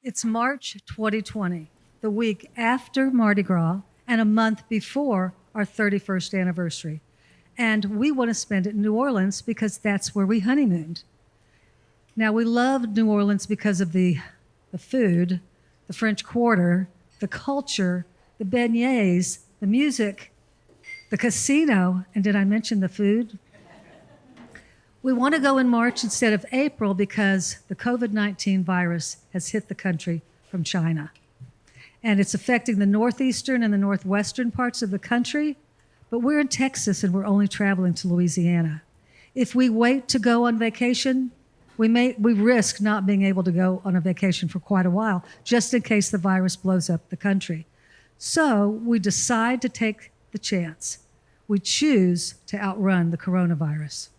It's March 2020, the week after Mardi Gras and a month before our 31st anniversary. And we want to spend it in New Orleans because that's where we honeymooned. Now, we love New Orleans because of the food, the French Quarter, the culture, the beignets, the music, the casino, and did I mention the food? We want to go in March instead of April because the COVID-19 virus has hit the country from China. And it's affecting the northeastern and the northwestern parts of the country, but we're in Texas and we're only traveling to Louisiana. If we wait to go on vacation, we risk not being able to go on a vacation for quite a while, just in case the virus blows up the country. So we decide to take the chance. We choose to outrun the coronavirus.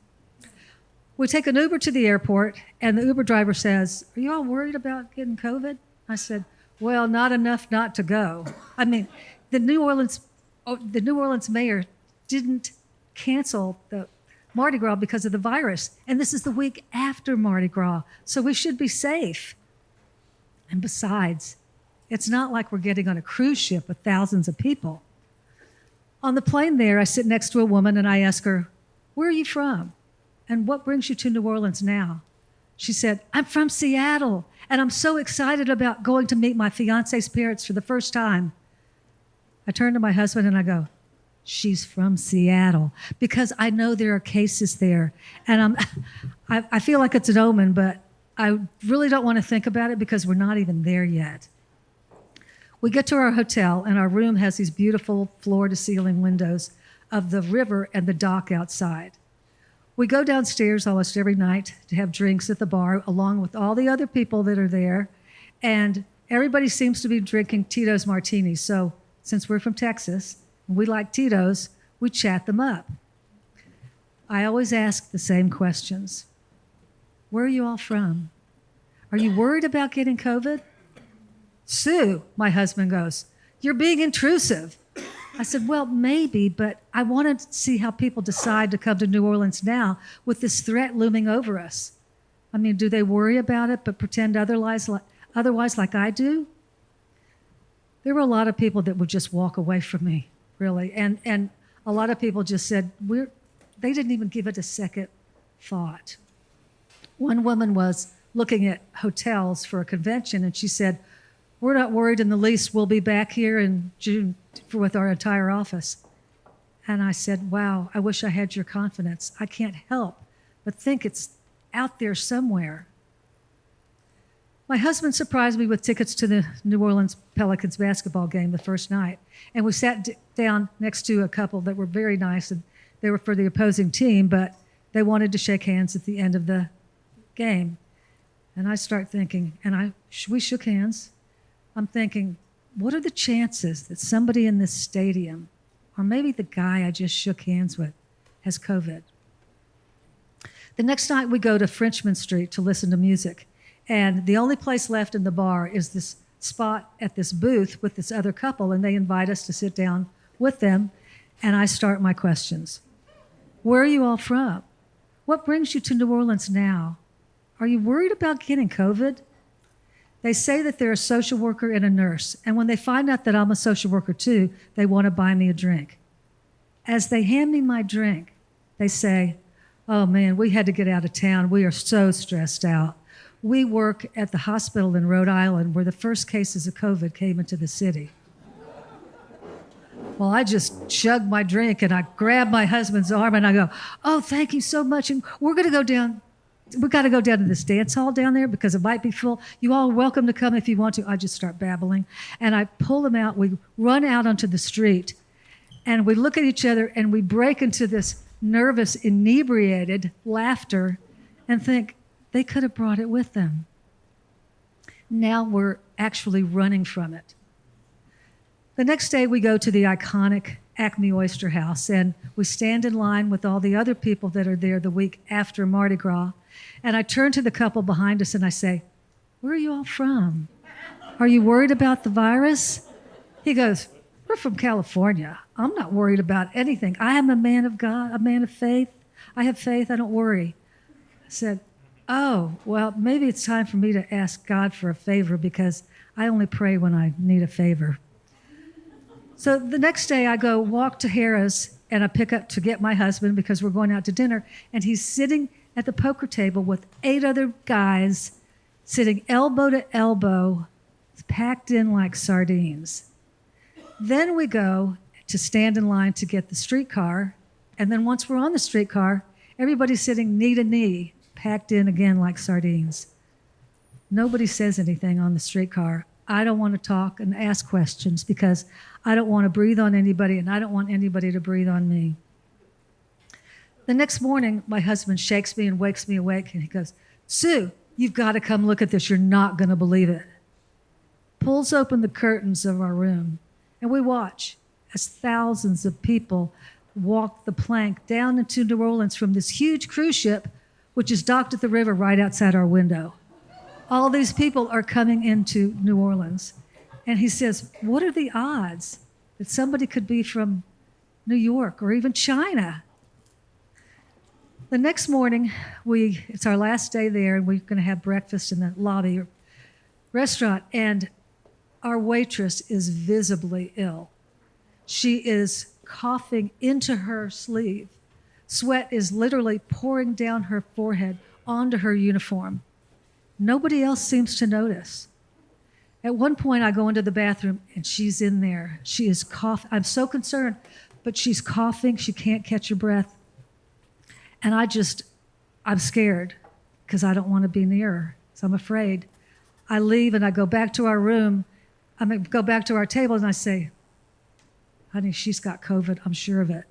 We take an Uber to the airport, and the Uber driver says, "Are you all worried about getting COVID?" I said, "Well, not enough not to go." I mean, the New Orleans mayor didn't cancel the Mardi Gras because of the virus, and this is the week after Mardi Gras, so we should be safe. And besides, it's not like we're getting on a cruise ship with thousands of people. On the plane there, I sit next to a woman, and I ask her, "Where are you from? And what brings you to New Orleans now?" She said, "I'm from Seattle, and I'm so excited about going to meet my fiance's parents for the first time." I turn to my husband and I go, "She's from Seattle," because I know there are cases there. And I feel like it's an omen, but I really don't want to think about it because we're not even there yet. We get to our hotel, and our room has these beautiful floor-to-ceiling windows of the river and the dock outside. We go downstairs almost every night to have drinks at the bar, along with all the other people that are there, and everybody seems to be drinking Tito's martinis. So since we're from Texas and we like Tito's, we chat them up. I always ask the same questions. Where are you all from? Are you worried about getting COVID? "Sue," my husband goes, "you're being intrusive." I said, "Well, maybe, but I want to see how people decide to come to New Orleans now with this threat looming over us. I mean, do they worry about it but pretend otherwise like I do?" There were a lot of people that would just walk away from me, really. And a lot of people just said, they didn't even give it a second thought. One woman was looking at hotels for a convention, and she said, "We're not worried in the least. We'll be back here in June with our entire office." And I said, "Wow, I wish I had your confidence. I can't help but think it's out there somewhere." My husband surprised me with tickets to the New Orleans Pelicans basketball game the first night. And we sat down next to a couple that were very nice, and they were for the opposing team, but they wanted to shake hands at the end of the game. And I start thinking, we shook hands. I'm thinking, what are the chances that somebody in this stadium, or maybe the guy I just shook hands with, has COVID? The next night we go to Frenchman Street to listen to music. And the only place left in the bar is this spot at this booth with this other couple, and they invite us to sit down with them. And I start my questions. Where are you all from? What brings you to New Orleans now? Are you worried about getting COVID? They say that they're a social worker and a nurse, and when they find out that I'm a social worker too, they want to buy me a drink. As they hand me my drink, they say, "Oh man, we had to get out of town. We are so stressed out. We work at the hospital in Rhode Island where the first cases of COVID came into the city." Well, I just chugged my drink and I grabbed my husband's arm and I go, "Oh, thank you so much. And we're going to go down. We've got to go down to this dance hall down there because it might be full. You all are welcome to come if you want to." I just start babbling. And I pull them out. We run out onto the street. And we look at each other and we break into this nervous, inebriated laughter and think, they could have brought it with them. Now we're actually running from it. The next day we go to the iconic Acme Oyster House, and we stand in line with all the other people that are there the week after Mardi Gras. And I turn to the couple behind us and I say, "Where are you all from? Are you worried about the virus?" He goes, "We're from California. I'm not worried about anything. I am a man of God, a man of faith. I have faith. I don't worry." I said, Oh, well, maybe it's time for me to ask God for a favor because I only pray when I need a favor. So the next day I go walk to Harrah's and I pick up to get my husband because we're going out to dinner, and he's sitting at the poker table with 8 other guys sitting elbow to elbow, packed in like sardines. Then we go to stand in line to get the streetcar, and then once we're on the streetcar, everybody's sitting knee to knee, packed in again like sardines. Nobody says anything on the streetcar. I don't want to talk and ask questions because I don't want to breathe on anybody, and I don't want anybody to breathe on me. The next morning, my husband shakes me and wakes me awake, and he goes, "Sue, you've got to come look at this. You're not going to believe it." Pulls open the curtains of our room, and we watch as thousands of people walk the plank down into New Orleans from this huge cruise ship, which is docked at the river right outside our window. All these people are coming into New Orleans. And he says, what are the odds that somebody could be from New York or even China? The next morning, it's our last day there, and we're going to have breakfast in the lobby restaurant, and our waitress is visibly ill. She is coughing into her sleeve. Sweat is literally pouring down her forehead onto her uniform. Nobody else seems to notice. At one point, I go into the bathroom, and she's in there. She is coughing. I'm so concerned, but she's coughing. She can't catch her breath. And I'm scared because I don't want to be near her, so I'm afraid. I leave, and I go back to our room. Go back to our table, and I say, honey, she's got COVID. I'm sure of it.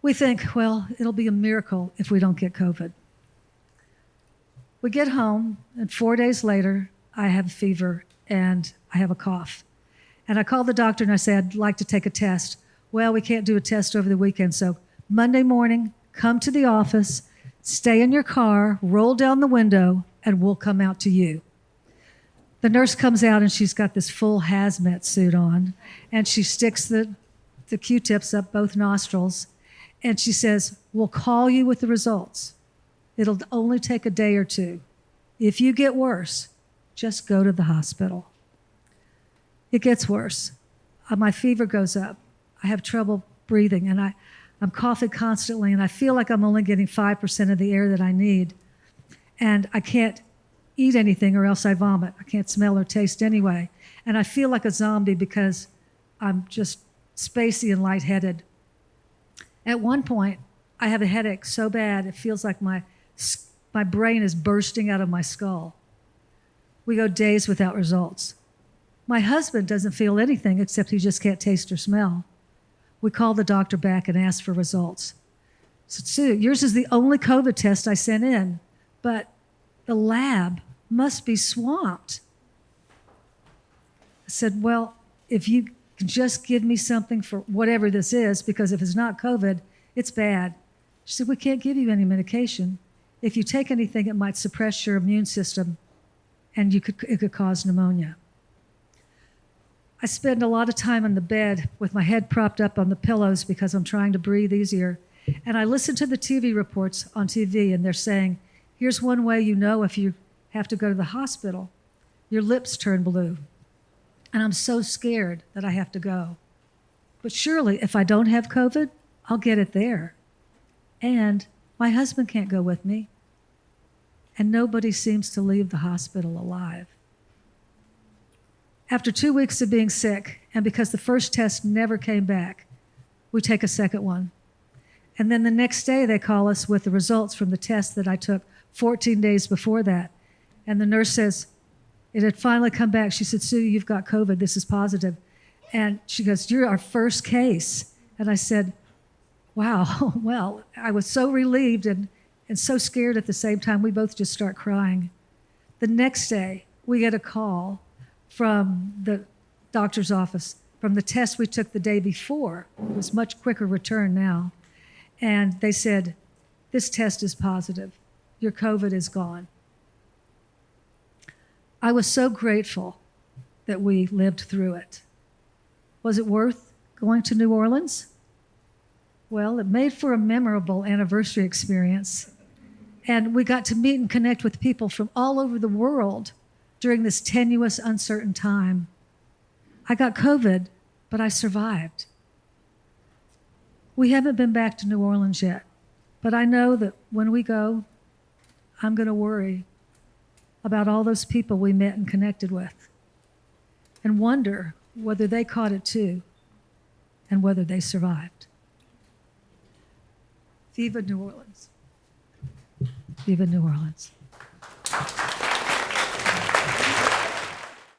We think, well, it'll be a miracle if we don't get COVID. We get home, and 4 days later, I have a fever, and I have a cough. And I call the doctor, and I say, I'd like to take a test. Well, we can't do a test over the weekend, so Monday morning, come to the office, stay in your car, roll down the window, and we'll come out to you. The nurse comes out, and she's got this full hazmat suit on, and she sticks the Q-tips up both nostrils, and she says, we'll call you with the results. It'll only take a day or two. If you get worse, just go to the hospital. It gets worse. My fever goes up. I have trouble breathing, and I'm coughing constantly, and I feel like I'm only getting 5% of the air that I need. And I can't eat anything or else I vomit. I can't smell or taste anyway. And I feel like a zombie because I'm just spacey and lightheaded. At one point, I have a headache so bad it feels like my brain is bursting out of my skull. We go days without results. My husband doesn't feel anything except he just can't taste or smell. We call the doctor back and ask for results. So, Sue, yours is the only COVID test I sent in, but the lab must be swamped. I said, well, if you can just give me something for whatever this is, because if it's not COVID, it's bad. She said, we can't give you any medication. If you take anything, it might suppress your immune system, and it could cause pneumonia. I spend a lot of time on the bed with my head propped up on the pillows because I'm trying to breathe easier. And I listen to the TV reports on TV, and they're saying, here's one way you know if you have to go to the hospital. Your lips turn blue. And I'm so scared that I have to go. But surely, if I don't have COVID, I'll get it there. And my husband can't go with me. And nobody seems to leave the hospital alive. After 2 weeks of being sick, and because the first test never came back, we take a second one. And then the next day they call us with the results from the test that I took 14 days before that. And the nurse says, it had finally come back. She said, Sue, you've got COVID. This is positive. And she goes, you're our first case. And I said, wow, well, I was so relieved and so scared at the same time. We both just start crying. The next day, we get a call from the doctor's office from the test we took the day before. It was much quicker return now. And they said, this test is positive. Your COVID is gone. I was so grateful that we lived through it. Was it worth going to New Orleans? Well, it made for a memorable anniversary experience. And we got to meet and connect with people from all over the world during this tenuous, uncertain time. I got COVID, but I survived. We haven't been back to New Orleans yet, but I know that when we go, I'm going to worry about all those people we met and connected with and wonder whether they caught it too and whether they survived. Viva New Orleans. Viva New Orleans.